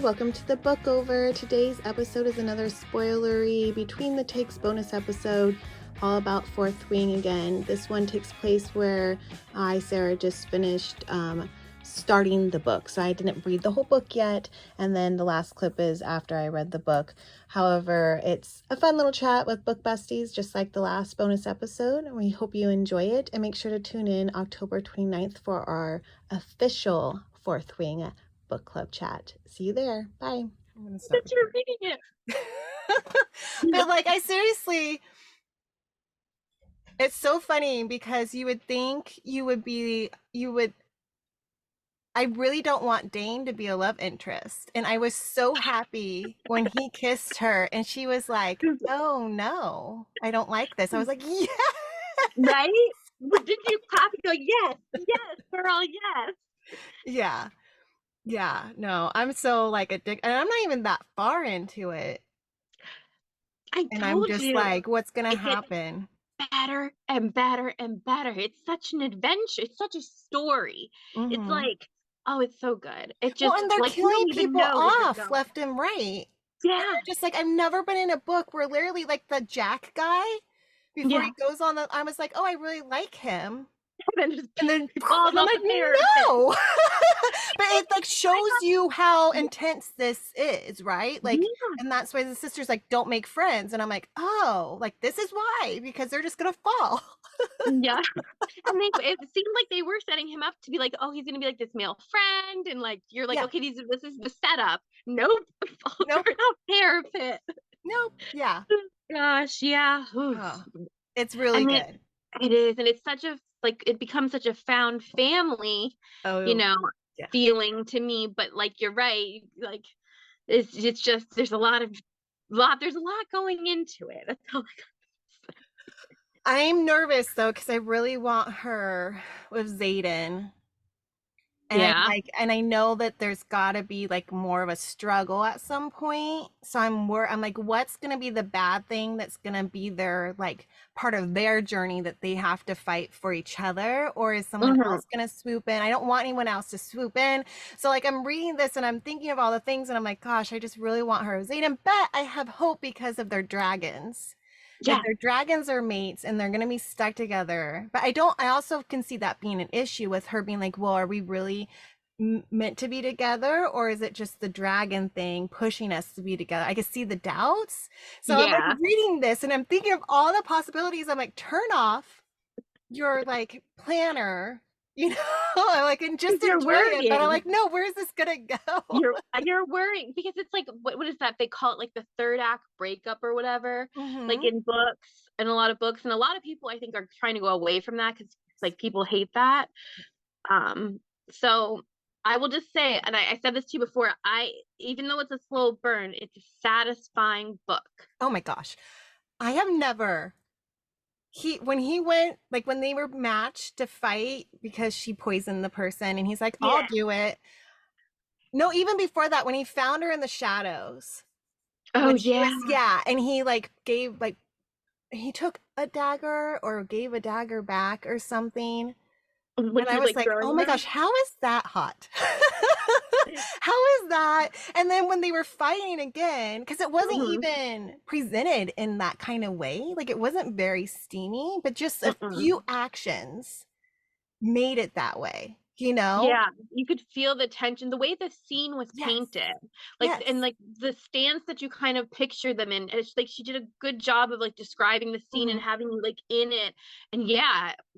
welcome to the book over. Today's episode is another spoilery between the takes bonus episode, all about Fourth Wing again. This one takes place where I, Sarah, just finished starting the book. So I didn't read the whole book yet, and then the last clip is after I read the book. However, it's a fun little chat with book besties, just like the last bonus episode, and we hope you enjoy it. And make sure to tune in October 29th for our official Fourth Wing book club chat. See you there. Bye. I'm gonna stop. But you're reading it. But like, I seriously, it's so funny because you would think I really don't want Dane to be a love interest. And I was so happy when he kissed her and she was like, oh no, I don't like this. I was like, yes. Right? Did you clap and go, yes, girl, yes. Yeah, no, I'm so like addicted, and I'm not even that far into it. I'm just like, what's gonna happen? Better and better and better. It's such an adventure. It's such a story. Mm-hmm. It's like, oh, it's so good. It just, and they're like, killing people off left and right. Yeah. Just like, I've never been in a book where literally like the Jack guy, before he goes on I was like, oh, I really like him. And then I'm like, no. But it like shows you how intense this is, right? Like, and that's why the sister's like, don't make friends. And I'm like, oh, like this is why, because they're just gonna fall. Yeah. And it seemed like they were setting him up to be like, oh, he's gonna be like this male friend, and like you're like, okay, this is the setup. Nope. Nope. Parapet. Nope. Yeah. Gosh, yeah. Oh, it's really good. It is, and it's such a it becomes such a found family, feeling to me. But like you're right, like it's just there's a lot going into it. That's all I got. I'm nervous though, because I really want her with Xaden. And and I know that there's got to be like more of a struggle at some point. So I'm like, what's going to be the bad thing that's going to be their like part of their journey that they have to fight for each other? Or is someone else going to swoop in? I don't want anyone else to swoop in. So like, I'm reading this and I'm thinking of all the things and I'm like, gosh, I just really want her with Xaden. But I have hope because of their dragons. Yeah, their dragons are mates and they're going to be stuck together. But I also can see that being an issue with her being like, well, are we really meant to be together? Or is it just the dragon thing pushing us to be together? I can see the doubts. So I'm like reading this and I'm thinking of all the possibilities. I'm like, turn off your like planner, like, and just enjoy it. But I'm like, no, where is this gonna go? You're worrying because it's like, what is that? They call it like the third act breakup or whatever, like in books and a lot of books. And a lot of people I think are trying to go away from that because like people hate that. So I will just say, and I said this to you before, even though it's a slow burn, it's a satisfying book. Oh my gosh. I have never when he went, like when they were matched to fight because she poisoned the person and he's like, I'll do it. No, even before that, when he found her in the shadows. Oh, and he like gave like, he took a dagger or gave a dagger back or something. And I was like, oh my gosh, how is that hot? How is that? And then when they were fighting again, because it wasn't even presented in that kind of way, like it wasn't very steamy, but just a few actions made it that way, Yeah, you could feel the tension, the way the scene was painted, like and like the stance that you kind of picture them in. It's like she did a good job of like describing the scene and having you like in it. And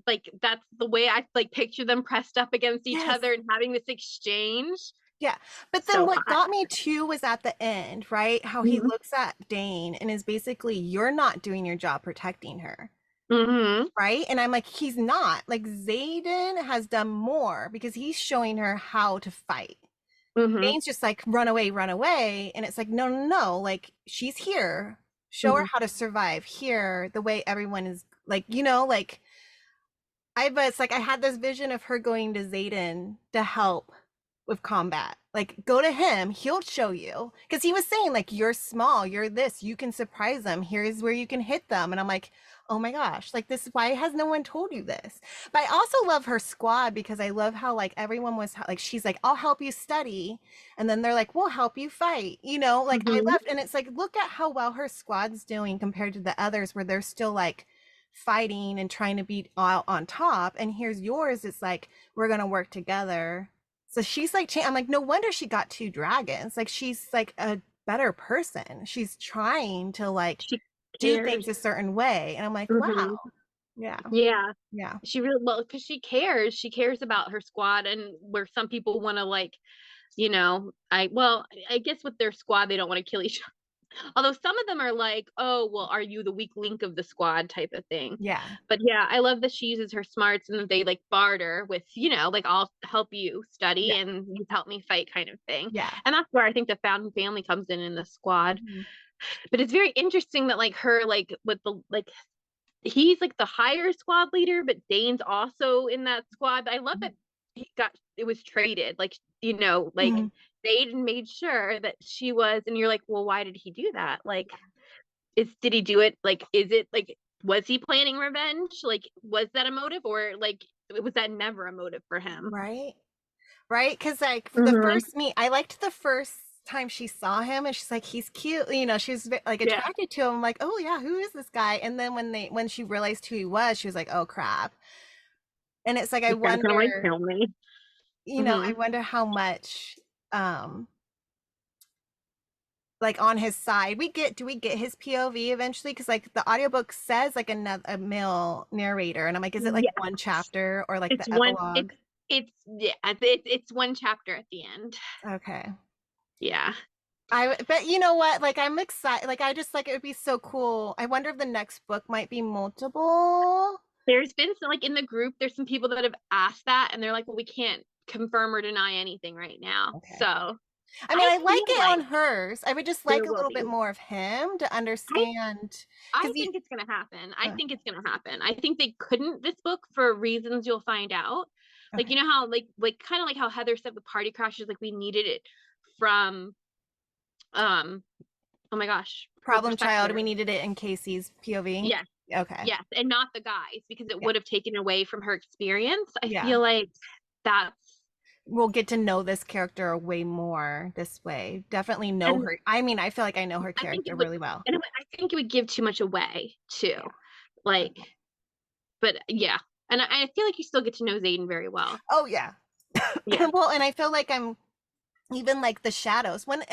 like that's the way I like picture them pressed up against each other and having this exchange. Yeah, but then what got me too was at the end, right? How he looks at Dane and is basically, you're not doing your job protecting her. Right? And I'm like, he's not. Like, Xaden has done more because he's showing her how to fight. Dane's just like, run away. And it's like, no. Like, she's here. Show her how to survive here the way everyone is like, like, it's like I had this vision of her going to Xaden to help with combat. Like, go to him, he'll show you. Because he was saying, like, you're small, you're this, you can surprise them. Here's where you can hit them. And I'm like, oh my gosh, like this, why has no one told you this? But I also love her squad because I love how like everyone was like, she's like, I'll help you study. And then they're like, we'll help you fight, you know, like I Mm-hmm. left, and it's like, look at how well her squad's doing compared to the others where they're still like fighting and trying to be out on top. And here's yours, it's like, we're gonna work together. So she's like, I'm like, no wonder she got 2 dragons. Like she's like a better person. She's trying to like She do things a cares. certain way. And I'm like, Mm-hmm. wow. Yeah. Yeah. Yeah. She really, well, because she cares. She cares about her squad, and where some people want to like, I guess with their squad they don't want to kill each other. Although some of them are like, oh, well, are you the weak link of the squad type of thing. Yeah. But yeah, I love that she uses her smarts and that they like barter with, like I'll help you study Yeah. and you help me fight kind of thing. Yeah. And that's where I think the found family comes in the squad. Mhm. But it's very interesting that like her like with the like he's like the higher squad leader, but Dane's also in that squad. I love that it was traded. Like, like Mhm. Dane made sure that she was, and you're like, well, why did he do that? Like, did he do it? Like, is it like, was he planning revenge? Like, was that a motive, or like, was that never a motive for him? Right. Right. Cause like the Mm-hmm. first meet, I liked the first time she saw him and she's like, he's cute. You know, she was like Yeah, attracted to him. Like, oh yeah, who is this guy? And then when she realized who he was, she was like, oh crap. And it's like, I this guy's gonna like wonder, kill me. I Mm-hmm. wonder how much, um, like on his side do we get his POV eventually, because like the audiobook says like a male narrator, and I'm like, is it like Yeah, one chapter or like it's the one. epilogue? It's yeah. It's one chapter at the end. Okay. Yeah. But you know what, like I'm excited, like I just like, it would be so cool. I wonder if the next book might be multiple. There's been some, like in the group, there's some people that have asked that, and they're like, well, we can't confirm or deny anything right now. Okay. So I mean, I I like feel it on like hers. I would just there like a will little bit be. more of him to I understand, because I he think it's gonna happen. I uh, think it's gonna happen. I think they couldn't this book for reasons you'll find out. Like okay. you know how like kind of like how Heather said with Party Crashes, like we needed it from um oh my gosh, her Problem child, perspective. we needed it in Casey's POV. Yes, Okay. yes, and not the guys because it Yeah. would have taken away from her experience. I Yeah. feel like that's We'll get to know this character way more this way. Definitely know and her. I mean, I feel like I know her I think character it would, really well. and I think it would give too much away too. Yeah. Like, but yeah, and I feel like you still get to know Zayden very well. Oh yeah. Yeah. Well, and I feel like I'm even like the shadows. When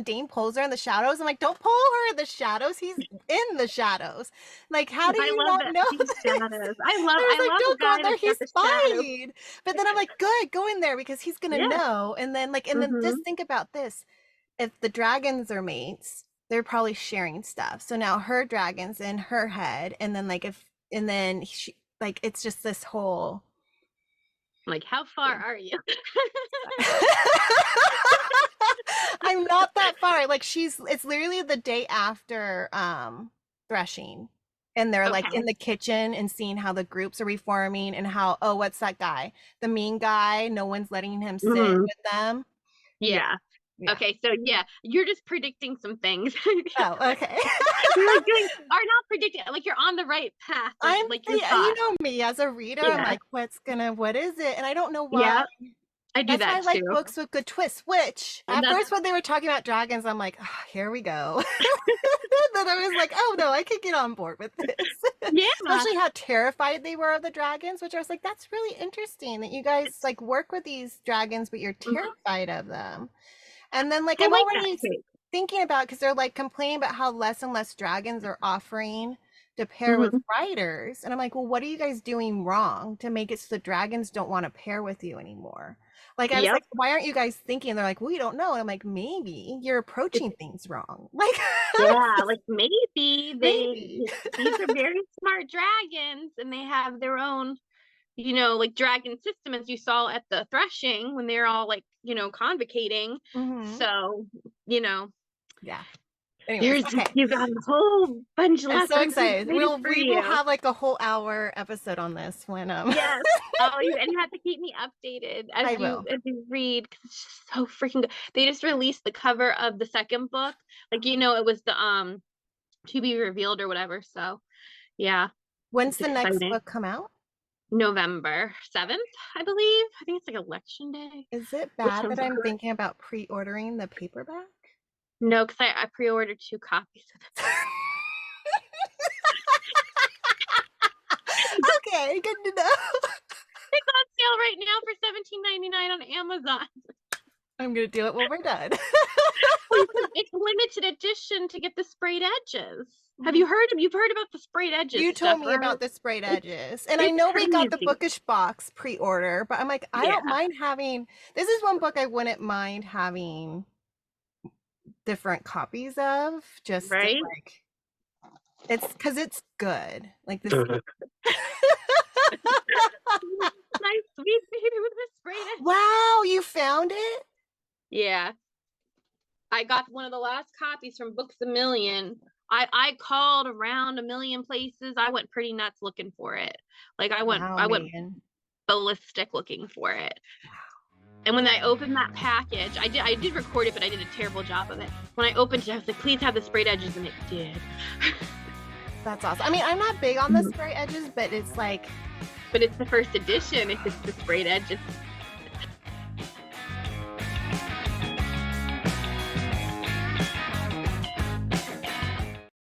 Dane pulls her in the shadows, I'm like, don't pull her in the shadows. He's in the shadows. Like, how do I you love not that know he's this? shadows. I was I like, love a don't go in guy there. that's got He's the shadow. fine. But then I'm like, good, go in there because he's gonna Yeah. know. And then just Mm-hmm. think about this. If the dragons are mates, they're probably sharing stuff. So now her dragon's in her head, and then and then she, like, it's just this whole Like, how far thing. are you? I'm not that far. Like it's literally the day after threshing. And they're like in Okay. the kitchen and seeing how the groups are reforming and how, oh, what's that guy? The mean guy, no one's letting him sit Hmm. with them. Yeah, Yeah. yeah. Okay. So yeah, you're just predicting some things. Oh, okay. You're like doing, are not predicting. Like you're on the right path with like your Yeah, you thoughts. know me as a reader, I'm Yeah. like, what is it? And I don't know why. Yeah. I do That's why I that like too. books with good twists, which And at that's first when they were talking about dragons, I'm like, oh, here we go. Then I was like, oh no, I could get on board with this. yeah. Especially how terrified they were of the dragons, which I was like, that's really interesting that you guys like work with these dragons, but you're Mhm. terrified of them. And then like I I'm like that already take. thinking about, because they're like complaining about how less and less dragons are offering to pair with Hmm. riders. And I'm like, well, what are you guys doing wrong to make it so the dragons don't want to pair with you anymore? Like I was Yep. like, why aren't you guys thinking? And they're like, we don't know. And I'm like, maybe you're approaching things wrong. Like Yeah, like maybe maybe. these are very smart dragons and they have their own, like dragon system as you saw at the threshing when they're all like, convocating. Hmm. So, you know, Yeah. Anyways, there's okay. you got a whole bunch of I'm so lessons excited. waiting for We will you. have like a whole hour episode on this when Yes. Oh, you have to keep me updated I will. as you read 'cause it's just so freaking good. They just released the cover of the second book. Like, it was the to be revealed or whatever. So, yeah. When's It's the next exciting. book come out? November 7th, I believe. I think it's like election day, Is it which bad sounds that I'm good. thinking about pre-ordering the paperback? No, because I pre-ordered 2 copies of it. Okay, good to know. It's on sale right now for $17.99 on Amazon. I'm gonna do it when we're done. It's limited edition to get the sprayed edges. Mhm. You've heard about the sprayed edges You stuff, told me right? about the sprayed It's edges. And I it's know we got the crazy. bookish box pre-order, but I'm like, I Yeah, don't mind having this is one book I wouldn't mind having different copies of, just to, right? like it's because it's good. Like this. Nice sweet baby with the sprayed edges. Wow, you found it? Yeah. I got one of the last copies from Books a Million. I called around a million places. I went pretty nuts looking for it. Like Wow, I went Megan. ballistic looking for it. And when I opened that package, I did record it, but I did a terrible job of it. When I opened it, I was like, please have the sprayed edges, and it did. That's awesome. I mean, I'm not big on the spray edges, but it's like But it's the first edition if it's the sprayed edges.